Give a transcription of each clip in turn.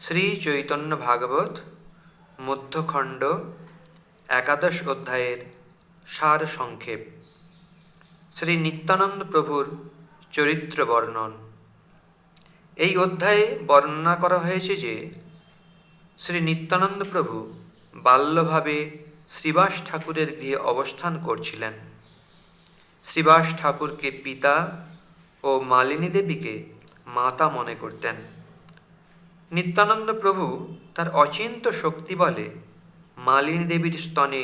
শ্রী চৈতন্য ভাগবত মধ্যখণ্ড একাদশ অধ্যায়ের সার সংক্ষেপ। শ্রী নিত্যানন্দ প্রভুর চরিত্র বর্ণন। এই অধ্যায়ে বর্ণনা করা হয়েছে যে শ্রী নিত্যানন্দ প্রভু বাল্যভাবে শ্রীবাস ঠাকুরের গৃহে অবস্থান করছিলেন। শ্রীবাস ঠাকুরকে পিতা ও মালিনী দেবীকে মাতা মনে করতেন। নিত্যানন্দ প্রভু তার অচিন্ত শক্তি বলে মালিনী দেবীর স্তনে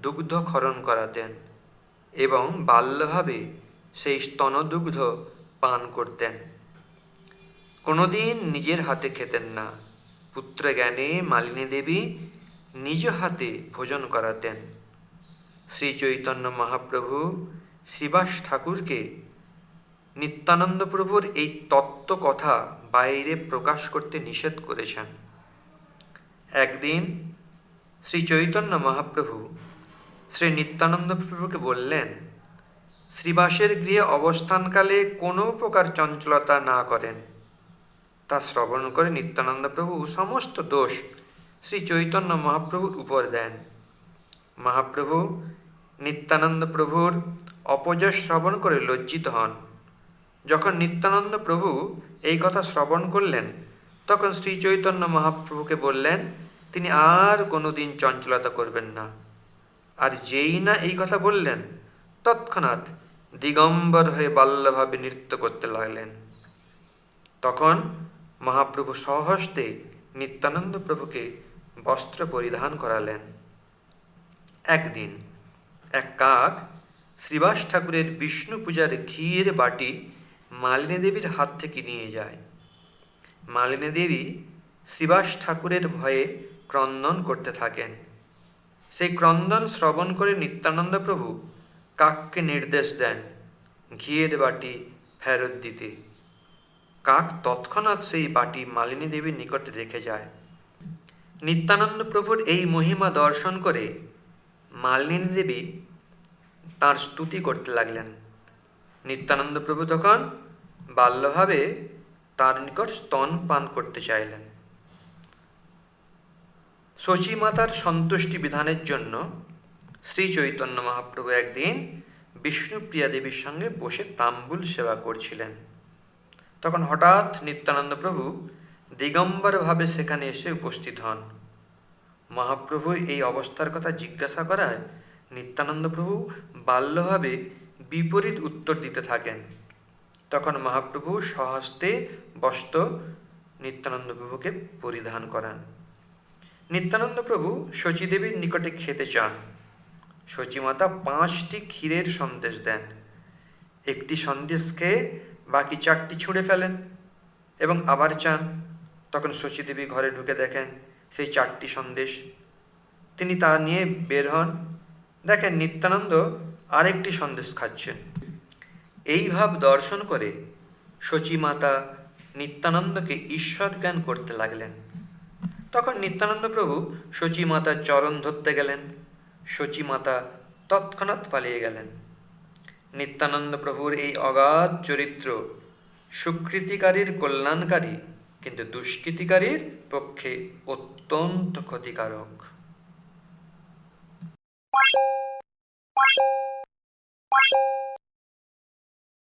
দুগ্ধ ক্ষরণ করাতেন এবং বাল্যভাবে সেই স্তনদুগ্ধ পান করতেন। কোনোদিন নিজের হাতে খেতেন না। পুত্রজ্ঞানে মালিনী দেবী নিজ হাতে ভোজন করাতেন। শ্রী চৈতন্য মহাপ্রভু শ্রীবাস ঠাকুরকে নিত্যানন্দ প্রভুর এই তত্ত্ব কথা বাইরে প্রকাশ করতে নিষেধ করেছেন। একদিন শ্রী চৈতন্য মহাপ্রভু শ্রী নিত্যানন্দ প্রভুকে বললেন, শ্রীবাসের গৃহে অবস্থানকালে কোনো প্রকার চঞ্চলতা না করেন। তা শ্রবণ করে নিত্যানন্দ প্রভু সমস্ত দোষ শ্রী চৈতন্য মহাপ্রভুর উপর দেন। মহাপ্রভু নিত্যানন্দ প্রভুর অপযশ শ্রবণ করে লজ্জিত হন। যখন নিত্যানন্দ প্রভু এই কথা শ্রবণ করলেন, তখন শ্রী চৈতন্য মহাপ্রভুকে বললেন তিনি আর কোনোদিন চঞ্চলতা করবেন না। আর যেই না এই কথা বললেন, তৎক্ষণাৎ দিগম্বর হয়ে বাল্যভাবে নৃত্য করতে লাগলেন। তখন মহাপ্রভু স্বহস্তে নিত্যানন্দ প্রভুকে বস্ত্র পরিধান করালেন। একদিন এক কাক শ্রীবাস ঠাকুরের বিষ্ণু পূজার ঘিয়ের বাটি মালিনী দেবীর হাত থেকে নিয়ে যায়। মালিনী দেবী শ্রীবাস ঠাকুরের ভয়ে ক্রন্দন করতে থাকেন। সেই ক্রন্দন শ্রবণ করে নিত্যানন্দ প্রভু কাককে নির্দেশ দেন ঘিয়ের বাটি ফেরত দিতে। কাক তৎক্ষণাৎ সেই বাটি মালিনী দেবীর নিকটে রেখে যায়। নিত্যানন্দ প্রভুর এই মহিমা দর্শন করে মালিনী দেবী তাঁর স্তুতি করতে লাগলেন। নিত্যানন্দ প্রভু তখন বাল্যভাবে তার নিকট স্তন পান করতে চাইলেন। শচী মাতার সন্তুষ্টি বিধানের জন্য শ্রী চৈতন্য মহাপ্রভু একদিন বিষ্ণুপ্রিয়া দেবীর সঙ্গে বসে তাম্বুল সেবা করছিলেন। তখন হঠাৎ নিত্যানন্দ প্রভু দিগম্বরভাবে সেখানে এসে উপস্থিত হন। মহাপ্রভু এই অবস্থার কথা জিজ্ঞাসা করায় নিত্যানন্দ প্রভু বাল্যভাবে বিপরীত উত্তর দিতে থাকেন। তখন মহাপ্রভু স্বহস্তে বস্ত্র নিত্যানন্দ প্রভুকে পরিধান করান। নিত্যানন্দ প্রভু শচীদেবীর নিকটে খেতে চান। শচীমাতা 5টি ক্ষীরের সন্দেশ দেন। একটি সন্দেশ খেয়ে বাকি 4টি ছুঁড়ে ফেলেন এবং আবার চান। তখন শচীদেবী ঘরে ঢুকে দেখেন সেই 4টি সন্দেশ। তিনি তা নিয়ে বের হন, দেখেন নিত্যানন্দ আরেকটি সন্দেশ খাচ্ছেন। এই ভাব দর্শন করে শচীমাতা নিত্যানন্দকে ঈশ্বর জ্ঞান করতে লাগলেন। তখন নিত্যানন্দ প্রভু শচীমাতার চরণ ধরতে গেলেন। শচীমাতা তৎক্ষণাৎ পালিয়ে গেলেন। নিত্যানন্দ প্রভুর এই অগাধ চরিত্র সুকৃতিকারীর কল্যাণকারী, কিন্তু দুষ্কৃতিকারীর পক্ষে অত্যন্ত ক্ষতিকারক।